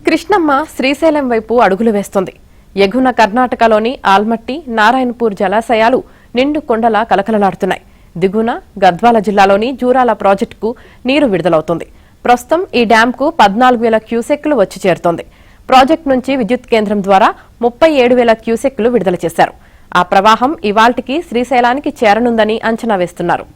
కృష్ణమ్మ శ్రీశైలం వైపు అడుగులు వేస్తోంది. ఎగున కర్ణాటకలోని ఆల్మట్టి, నారాయణపూర్ జలాశయాలు నిండు కొండలా కలకలలాడుతున్నాయి. దిగున గద్వాల జిల్లాలోని జూరాల ప్రాజెక్టుకు నీరు విడుదలవుతోంది. ప్రస్తుతం ఈ డ్యాంకు 14,000 క్యూసెక్లు వచ్చి చేరుతోంది. ప్రాజెక్టు నుంచి విద్యుత్ కేంద్రం ద్వారా 37,000 క్యూసెక్లు విడుదల చేశారు. ఆ ప్రవాహం ఇవాల్టికి శ్రీశైలానికి చేరనుందని అంచనా వేస్తున్నారు.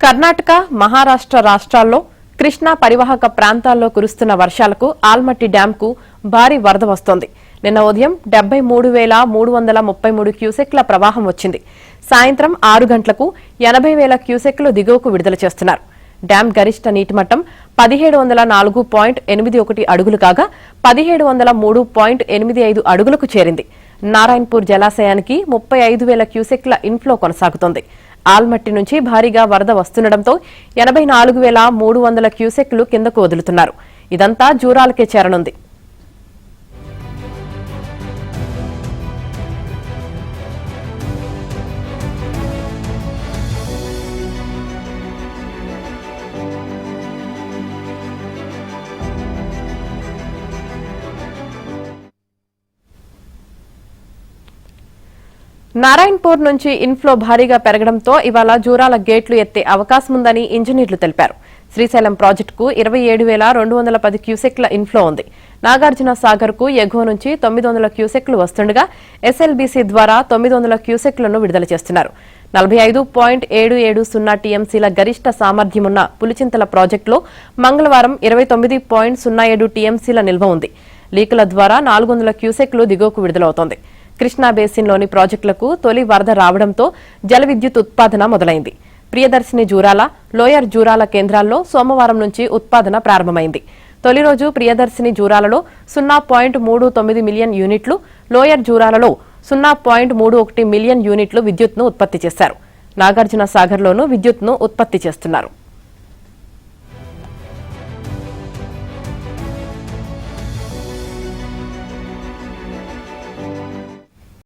కర్ణాటక, మహారాష్ట్ర రాష్ట్రాల్లో కృష్ణా పరివాహక ప్రాంతాల్లో కురుస్తున్న వర్షాలకు ఆల్మట్టి డ్యాంకు భారీ వరద వస్తోంది. నిన్న ఉదయం 73,333 క్యూసెక్ల ప్రవాహం వచ్చింది. సాయంత్రం 6 గంటలకు 80,000 క్యూసెక్లు దిగువకు విడుదల చేస్తున్నారు. డ్యాం గరిష్ట నీటిమట్టం 1704.81 అడుగులు కాగా 1703.85 అడుగులకు చేరింది. నారాయణపూర్ జలాశయానికి 35,000 క్యూసెక్ల ఇన్ఫ్లో కొనసాగుతోంది. ఆల్మట్టి నుంచి భారీగా వరద వస్తుండటంతో 84,300 క్యూసెక్లు కిందకు వదులుతున్నారు. ఇదంతా జూరాలకే చేరనుంది. నారాయణపూర్ నుంచి ఇన్ఫ్లో భారీగా పెరగడంతో ఇవాళ జూరాల గేట్లు ఎత్తే అవకాశముందని ఇంజనీర్లు తెలిపారు. శ్రీశైలం ప్రాజెక్టుకు 27,210 క్యూసెక్ల ఇన్ఫ్లో ఉంది. నాగార్జున సాగర్ కు ఎగువ నుంచి 900 క్యూసెక్లు వస్తుండగా ఎస్ఎల్బీసీ ద్వారా 900 క్యూసెక్లను విడుదల చేస్తున్నారు. 45.770 టీఎంసీల గరిష్ట సామర్థ్యమున్న పులిచింతల ప్రాజెక్టులో మంగళవారం 29.07 టీఎంసీల నిల్వ ఉంది. లీకుల ద్వారా 400 క్యూసెక్లు దిగువకు విడుదలవుతోంది. కృష్ణా బేసిన్లోని ప్రాజెక్టులకు తొలి వరద రావడంతో జల విద్యుత్ ఉత్పాదన మొదలైంది. ప్రియదర్శిని జూరాల, లోయర్ జూరాల కేంద్రాల్లో సోమవారం నుంచి ఉత్పాదన ప్రారంభమైంది. తొలి రోజు ప్రియదర్శిని జూరాలలో 0.39 మిలియన్ యూనిట్లు, లోయర్ జూరాలలో 0.31 మిలియన్ యూనిట్లు విద్యుత్ను ఉత్పత్తి చేశారు. నాగార్జున సాగర్లోనూ విద్యుత్ను ఉత్పత్తి చేస్తున్నారు.